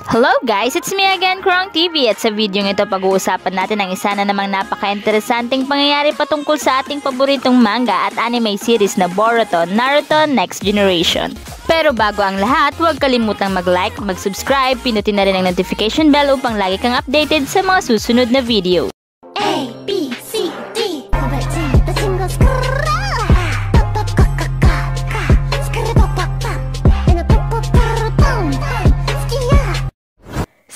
Hello guys! It's me again, Krong TV, at sa video ito pag-uusapan natin ang isa na namang napaka-interesanting pangyayari patungkol sa ating paboritong manga at anime series na Boruto, Naruto Next Generation. Pero bago ang lahat, huwag kalimutang mag-like, mag-subscribe, pinutin na rin ang notification bell upang lagi kang updated sa mga susunod na video. A, B, C, D.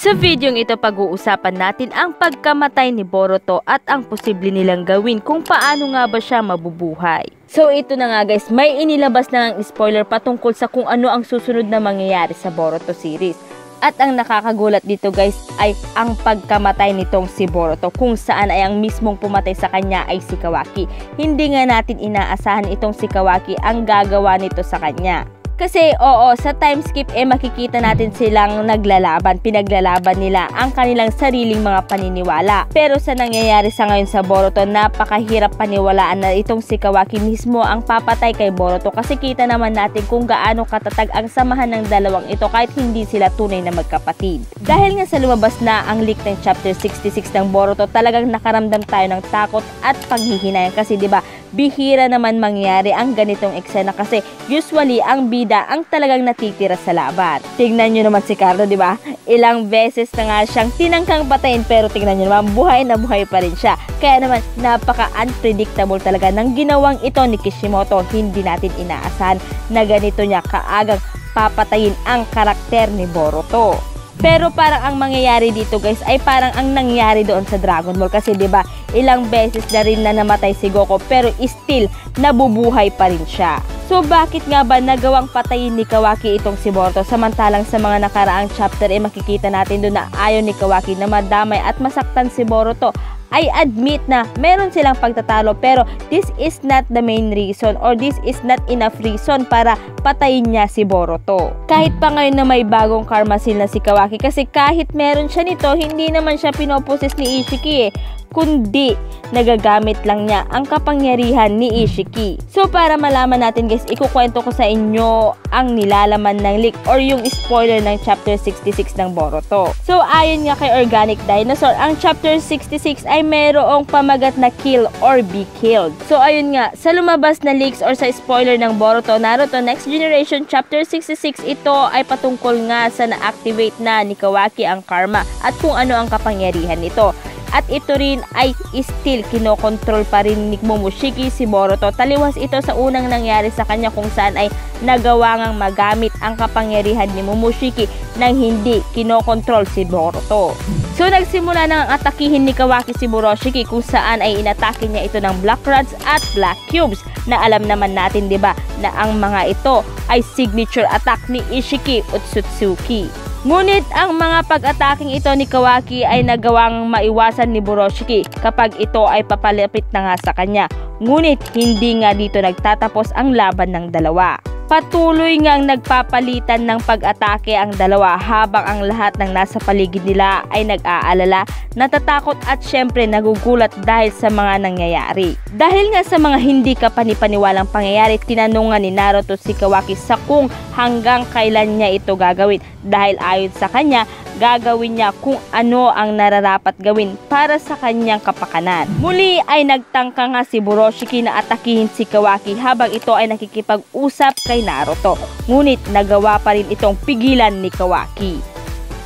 Sa videong ito pag-uusapan natin ang pagkamatay ni Boruto at ang posible nilang gawin kung paano nga ba siya mabubuhay. So ito na nga guys, may inilabas na ng spoiler patungkol sa kung ano ang susunod na mangyayari sa Boruto series. At ang nakakagulat dito guys ay ang pagkamatay nitong si Boruto, kung saan ay ang mismong pumatay sa kanya ay si Kawaki. Hindi nga natin inaasahan itong si Kawaki ang gagawa nito sa kanya. Kasi oo, sa time skip makikita natin silang naglalaban, pinaglalaban nila ang kanilang sariling mga paniniwala. Pero sa nangyayari sa ngayon sa Boruto, napakahirap paniwalaan na itong si Kawaki mismo ang papatay kay Boruto, kasi kita naman natin kung gaano katatag ang samahan ng dalawang ito kahit hindi sila tunay na magkapatid. Dahil nga sa lumabas na ang leak ng chapter 66 ng Boruto, talagang nakaramdam tayo ng takot at paghihinayang, kasi 'di ba? Bihira naman mangyari ang ganitong eksena, kasi usually ang bida ang talagang natitira sa laban. Tingnan nyo naman si Carlo, di ba? Ilang beses na nga siyang tinangkang patayin, pero tingnan nyo naman, buhay na buhay pa rin siya. Kaya naman, napaka-unpredictable talaga ng ginawang ito ni Kishimoto. Hindi natin inaasahan na ganito niya kaagang papatayin ang karakter ni Boruto. Pero parang ang mangyayari dito guys ay parang ang nangyari doon sa Dragon Ball, kasi 'di ba ilang beses na rin na namatay si Goku pero still nabubuhay pa rin siya. So bakit nga ba nagawang patayin ni Kawaki itong si Boruto, samantalang sa mga nakaraang chapter makikita natin doon na ayaw ni Kawaki na madamay at masaktan si Boruto? I admit na meron silang pagtatalo, pero this is not the main reason, or this is not enough reason para patayin niya si Boruto. Kahit pa ngayon na may bagong karma seal na si Kawaki, kasi kahit meron siya nito, hindi naman siya pinoposes ni Ishiki kundi nagagamit lang niya ang kapangyarihan ni Ishiki. So para malaman natin guys, ikukwento ko sa inyo ang nilalaman ng leak or yung spoiler ng chapter 66 ng Boruto. So ayon nga kay Organic Dinosaur, ang chapter 66 ay mayroong pamagat na kill or be killed. So ayun nga, sa lumabas na leaks or sa spoiler ng Boruto Naruto Next Generation chapter 66, ito ay patungkol nga sa na-activate na ni Kawaki ang karma at kung ano ang kapangyarihan nito. At ito rin ay still kinokontrol pa rin ni Momoshiki si Boruto. Taliwas ito sa unang nangyari sa kanya, kung saan ay nagawa ngang magamit ang kapangyarihan ni Momoshiki nang hindi kinokontrol si Boruto. So nagsimula nang atakihin ni Kawaki si Momoshiki, kung saan ay inatake niya ito ng Black Rods at Black Cubes, na alam naman natin 'di ba na ang mga ito ay signature attack ni Ishiki Otsutsuki. Ngunit ang mga pag-ataking ito ni Kawaki ay nagawang maiwasan ni Momoshiki kapag ito ay papalapit na nga sa kanya. Ngunit hindi nga dito nagtatapos ang laban ng dalawa. Patuloy ngang nagpapalitan ng pag-atake ang dalawa, habang ang lahat ng nasa paligid nila ay nag-aalala, natatakot at syempre nagugulat dahil sa mga nangyayari. Dahil nga sa mga hindi kapanipaniwalang pangyayari, tinanungan ni Naruto si Kawaki sa kung hanggang kailan niya ito gagawin, dahil ayon sa kanya, gagawin niya kung ano ang nararapat gawin para sa kanyang kapakanan. Muli ay nagtangka nga si Momoshiki na atakihin si Kawaki habang ito ay nakikipag-usap kay Naruto. Ngunit nagawa pa rin itong pigilan ni Kawaki.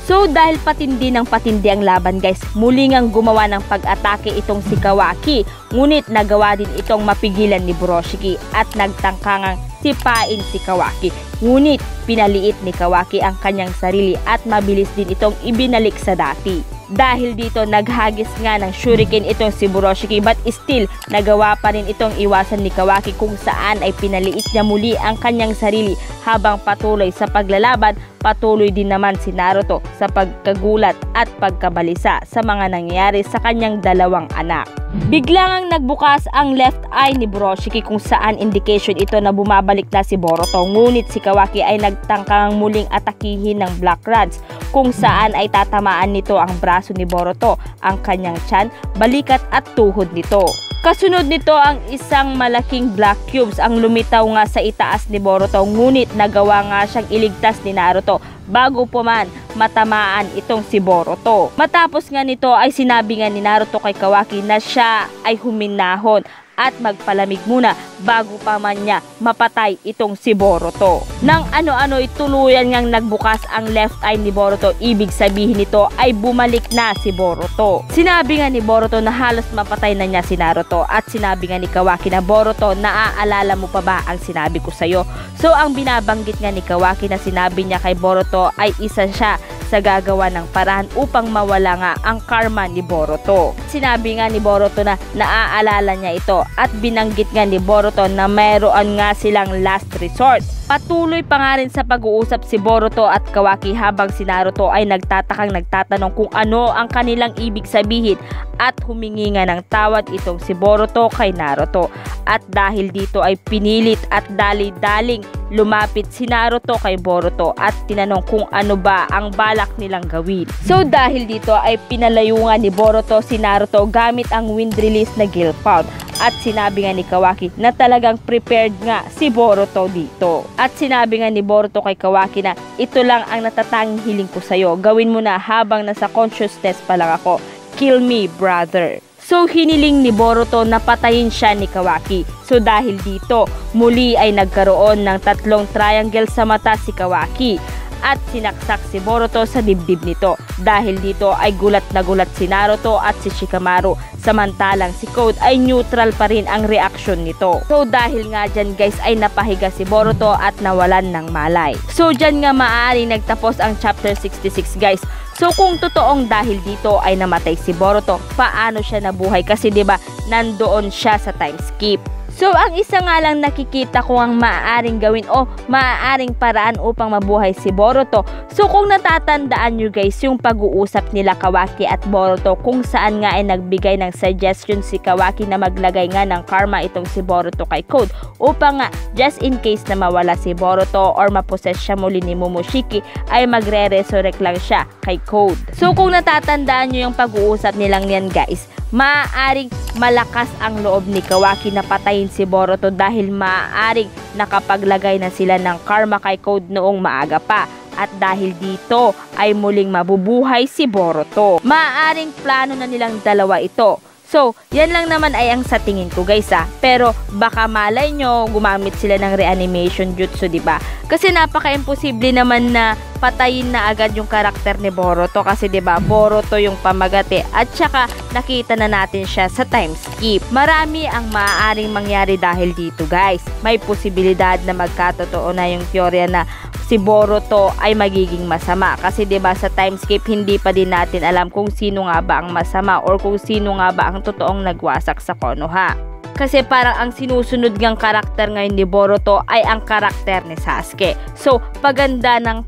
So dahil patindi ng patindi ang laban guys, muli ngang gumawa ng pag-atake itong si Kawaki. Ngunit nagawa din itong mapigilan ni Momoshiki at nagtangka ngang sipain si Kawaki. Ngunit pinaliit ni Kawaki ang kanyang sarili at mabilis din itong ibinalik sa dati. Dahil dito naghagis nga ng shuriken itong si Momoshiki, but still nagawa pa rin itong iwasan ni Kawaki, kung saan ay pinaliit niya muli ang kanyang sarili. Habang patuloy sa paglalaban, patuloy din naman si Naruto sa pagkagulat at pagkabalisa sa mga nangyayari sa kanyang dalawang anak. Biglang ang nagbukas ang left eye ni Momoshiki, kung saan indication ito na bumabalik na si Boruto. Ngunit si Kawaki ay nagtangkang muling atakihin ng Black Rods, kung saan ay tatamaan nito ang braso ni Boruto, ang kanyang tiyan, balikat at tuhod nito. Kasunod nito ang isang malaking black cubes ang lumitaw nga sa itaas ni Boruto, ngunit nagawa nga siyang iligtas ni Naruto bago pa man matamaan itong si Boruto. Matapos nga nito ay sinabi nga ni Naruto kay Kawaki na siya ay huminahon at magpalamig muna bago pa man niya mapatay itong si Boruto. Nang ano-ano tuluyan ngang nagbukas ang left eye ni Boruto, ibig sabihin nito ay bumalik na si Boruto. Sinabi nga ni Boruto na halos mapatay na niya si Naruto at sinabi nga ni Kawaki na Boruto, naaalala mo pa ba ang sinabi ko sa'yo? So ang binabanggit nga ni Kawaki na sinabi niya kay Boruto ay isa siya sa gagawa ng paraan upang mawala nga ang karma ni Boruto. Sinabi nga ni Boruto na naaalala niya ito at binanggit nga ni Boruto na mayroon nga silang last resort. Patuloy pa nga rin sa pag-uusap si Boruto at Kawaki habang si Naruto ay nagtatanong kung ano ang kanilang ibig sabihin at humingi nga ng tawad itong si Boruto kay Naruto. At dahil dito ay pinilit at dali-daling lumapit si Naruto kay Boruto at tinanong kung ano ba ang balak nilang gawin. So dahil dito ay pinalayo nga ni Boruto si Naruto gamit ang wind release na Guild Pound. At sinabi nga ni Kawaki na talagang prepared nga si Boruto dito. At sinabi nga ni Boruto kay Kawaki na ito lang ang natatanging hiling ko sa'yo. Gawin mo na habang nasa consciousness pa lang ako. Kill me, brother. So hiniling ni Boruto na patayin siya ni Kawaki. So dahil dito, muli ay nagkaroon ng 3 triangle sa mata si Kawaki. At sinaksak si Boruto sa dibdib nito. Dahil dito ay gulat na gulat si Naruto at si Shikamaru. Samantalang si Code ay neutral pa rin ang reaksyon nito. So dahil nga dyan guys ay napahiga si Boruto at nawalan ng malay. So dyan nga maaari nagtapos ang chapter 66 guys. So kung totoong dahil dito ay namatay si Boruto, paano siya nabuhay? Kasi 'di ba nandoon siya sa time skip. So ang isa nga lang nakikita ko ang maaaring gawin o maaaring paraan upang mabuhay si Boruto. So kung natatandaan nyo guys yung pag-uusap nila Kawaki at Boruto kung saan nga ay nagbigay ng suggestion si Kawaki na maglagay nga ng karma itong si Boruto kay Code upang nga just in case na mawala si Boruto or maposes siya muli ni Momoshiki ay magre-resurrect lang siya kay Code. So kung natatandaan nyo yung pag-uusap nilang yan guys, maaaring malakas ang loob ni Kawaki na patayin si Boruto dahil maaaring nakapaglagay na sila ng karma kay Code noong maaga pa. At dahil dito ay muling mabubuhay si Boruto. Maaaring plano na nilang dalawa ito. So, yan lang naman ay ang sa tingin ko guys Pero baka malay nyo gumamit sila ng reanimation jutsu, 'di ba? Kasi napaka-imposible naman na patayin na agad yung karakter ni Boruto kasi 'di ba Boruto yung pamagate at saka nakita na natin siya sa time skip. Marami ang maaaring mangyari dahil dito guys. May posibilidad na magkatotoo na yung teorya na si Boruto ay magiging masama kasi 'di ba sa time skip hindi pa din natin alam kung sino nga ba ang masama or kung sino nga ba ang totoong nagwasak sa Konoha. Kasi parang ang sinusunod ngang karakter ngayon ni Boruto ay ang karakter ni Sasuke. So, paganda na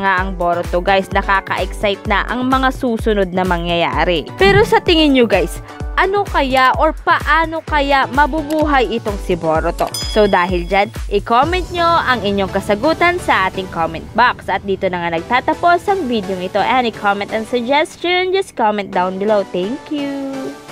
nga ang Boruto guys, nakaka-excite na ang mga susunod na mangyayari. Pero sa tingin nyo guys, ano kaya or paano kaya mabubuhay itong si Boruto? So dahil dyan, i-comment nyo ang inyong kasagutan sa ating comment box. At dito na nga nagtatapos ang video ito. Any comment and suggestion, just comment down below. Thank you!